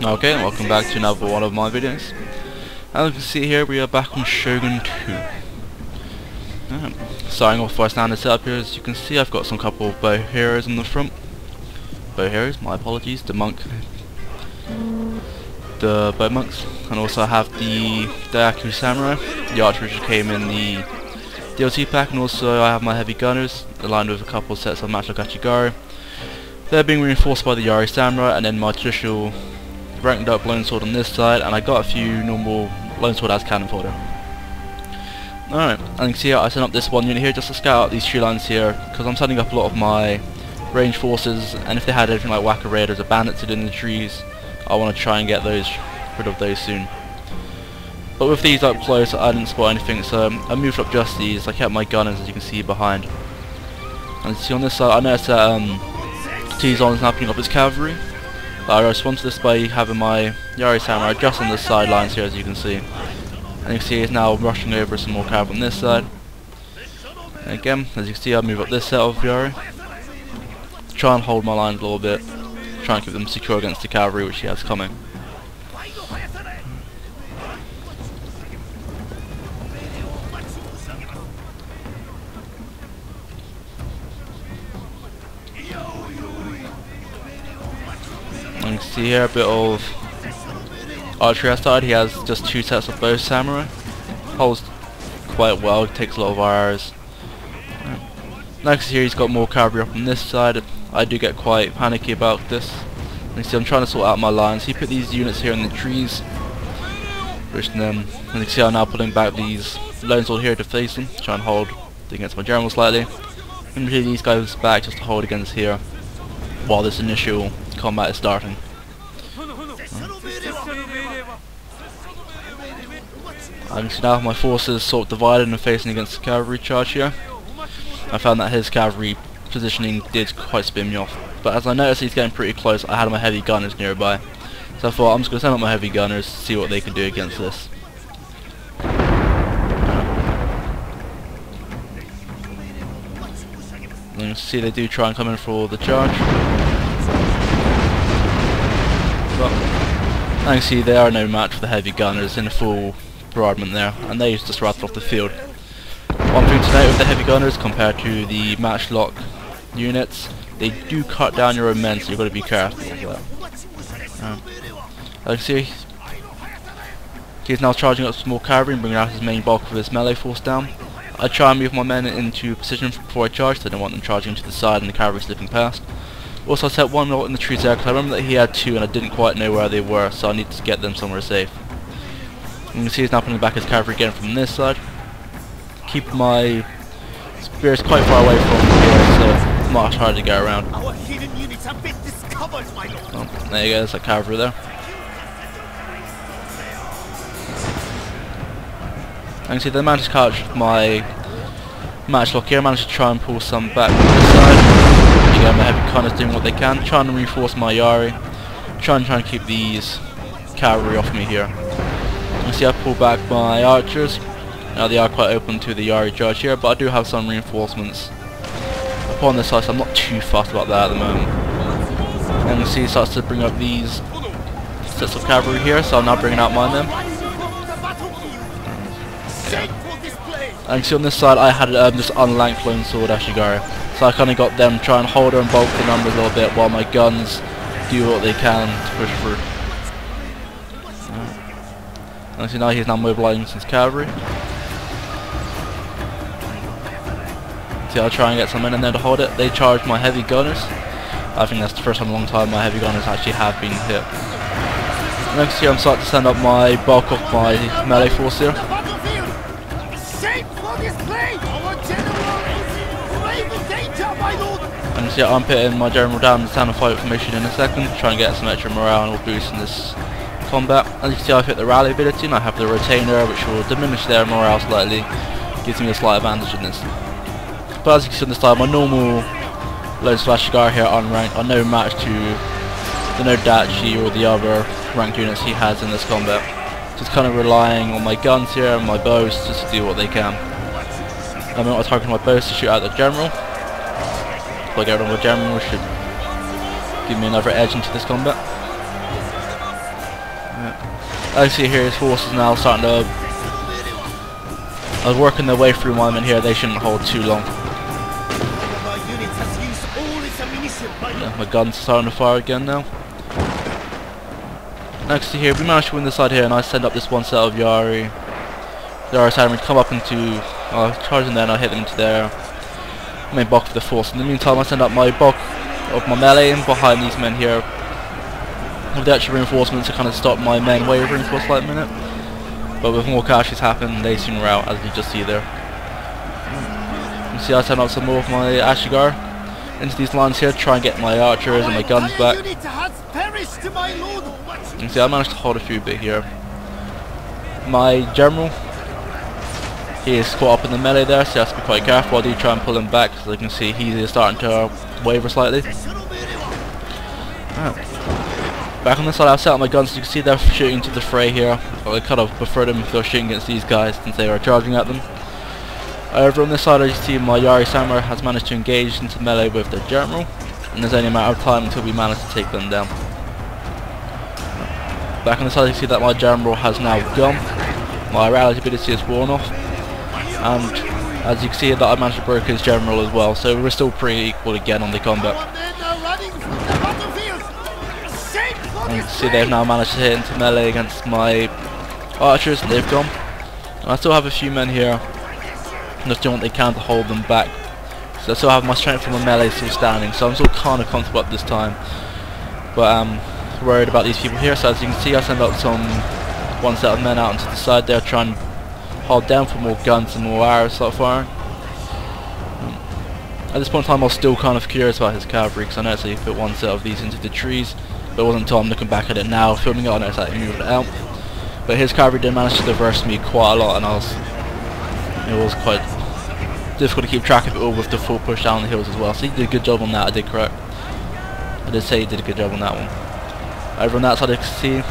Okay, welcome back to another one of my videos. As you can see here, we are back on Shogun 2. Starting off by standard setup here, as you can see I've got some couple of bow heroes in the front. Bow heroes, my apologies, the bow monks, and also I have the Dayaku Samurai, the archer which came in the DLC pack, and also I have my heavy gunners, aligned with a couple of sets of matchlock Achigaru. They're being reinforced by the Yari Samurai, and then my traditional ranked up longsword on this side, and I got a few normal longsword as cannon fodder. Alright, and you can see I set up this one unit here just to scout out these tree lines here, because I'm setting up a lot of my range forces, and if they had anything like Whacker Raiders or bandits in the trees, I want to try and get rid of those soon. But with these up close, I didn't spot anything, so I moved up just these. I kept my gunners, as you can see behind. And you see on this side, I noticed that T-Zon is now picking up his cavalry. I respond to this by having my Yari Samurai just on the sidelines here, as you can see. And you can see he's now rushing over some more cavalry on this side. And again, as you can see, I move up this set of Yari. Try and hold my lines a little bit. Try and keep them secure against the cavalry which he has coming. And you can see here a bit of archery outside. He has just 2 sets of bow samurai. Holds quite well, takes a lot of our arrows. Next here he's got more cavalry up on this side. I do get quite panicky about this. And you see I'm trying to sort out my lines. He put these units here in the trees, which then, and you can see I'm now pulling back these longsword here to face them, try and hold against my general slightly. And really these guys back just to hold against here while this initial combat is starting. I can see now my forces sort of divided and facing against the cavalry charge here. I found that his cavalry positioning did quite spin me off, but as I noticed he's getting pretty close, I had my heavy gunners nearby. So I thought I'm just going to send up my heavy gunners to see what they can do against this. And you can see they do try and come in for the charge. But I can see they are no match for the heavy gunners in a full bombardment there, and they just rattled off the field. One thing to note with the heavy gunners compared to the matchlock units, they do cut down your own men, so you've got to be careful with that. I can see he's now charging up some more cavalry and bringing out his main bulk of his melee force down. I try and move my men into position before I charge, so I don't want them charging to the side and the cavalry slipping past. Also I set one more in the trees there, because I remember that he had 2 and I didn't quite know where they were, so I need to get them somewhere safe. And you can see he's now putting back his cavalry again from this side. Keep my spears quite far away from here, so it's much harder to get around. Our hidden units have been discovered, my lord. Oh, there you go, there's a cavalry there. I can see they managed to catch my matchlock here. I managed to try and pull some back from this side. Again, my heavy gunners doing what they can, trying to reinforce my Yari, trying to keep these cavalry off me here. You can see I pull back my archers. Now they are quite open to the Yari charge here, but I do have some reinforcements upon this side, so I'm not too fussed about that at the moment. And you can see he starts to bring up these sets of cavalry here, so I'm now bringing out my men. And you can see on this side I had just unlanked longsword Ashigaru, so I kind of got them try and hold her and bulk the numbers a little bit while my guns do what they can to push through. And see now he's now mobilizing his cavalry. See, I'll try and get some men in there to hold it. They charge my heavy gunners. I think that's the first time in a long time my heavy gunners actually have been hit. And next here I'm starting to send up my bulk of my melee force here. And see I'm putting my general down in stand and fight formation in a second, try and get some extra morale and will boost in this combat. As you can see I've hit the rally ability and I have the retainer which will diminish their morale slightly, gives me a slight advantage in this. But as you can see on this side, my normal longsword Ashigaru here unranked are no match to the Nodachi or the other ranked units he has in this combat. Just kind of relying on my guns here and my bows just to do what they can. I'm not targeting my bows to shoot out the general. If I get rid of my general, it should give me another edge into this combat. I see here his forces now starting to working their way through my men here. They shouldn't hold too long. My unit has used all its ammunition, my lord. Yeah, my guns are starting to fire again now. Next to here, we managed to win this side here, and I send up this one set of Yari. The Yari side come up into charging there, and I hit them into their main bulk of the force. In the meantime, I send up my bulk of my melee in behind these men here with the extra reinforcements to kind of stop my men wavering for a slight minute. But with more casualties happen, they soon rout, as you just see there. You see, I send up some more of my Ashigar into these lines here, try and get my archers and my guns back. Unit has perished, my lord. You see, I managed to hold a few bit here. My general, he is caught up in the melee there, so you have to be quite careful. I do try and pull him back, as you can see he is starting to waver slightly. Back on this side, I've set up my guns. You can see they're shooting to the fray here. I kind of prefer them if they're shooting against these guys since they are charging at them. Over on this side, as you see, my Yari Samurai has managed to engage into melee with the general, and there's only a matter of time until we manage to take them down. Back on the side, you see that my general has now gone. My rally ability is worn off, and as you can see, that I managed to break his general as well. So we're still pretty equal again on the combat. Our men are running from the battlefield. Shame for And you this see they've now managed to hit into melee against my archers, and they've gone. And I still have a few men here, just doing what they can to hold them back. So I still have my strength from my melee still standing, so I'm still kind of comfortable at this time. But I'm worried about these people here, so as you can see I send out one set of men out onto the side there, trying to hold down for more guns and more arrows start firing. At this point in time I was still kind of curious about his cavalry, because I noticed that he put one set of these into the trees, but it wasn't until I'm looking back at it now, filming it, I noticed that he moved it out. But his cavalry did manage to diverse me quite a lot, and it was quite difficult to keep track of it all with the full push down the hills as well. So he did a good job on that, I did correct. I did say he did a good job on that one. Over on that side you can see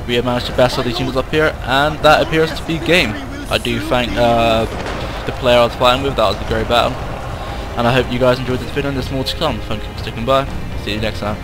we have managed to best all these units up here, and that appears to be game. I do thank the player I was fighting with. That was a great battle, and I hope you guys enjoyed this video and there's more to come. Thank you for sticking by. See you next time.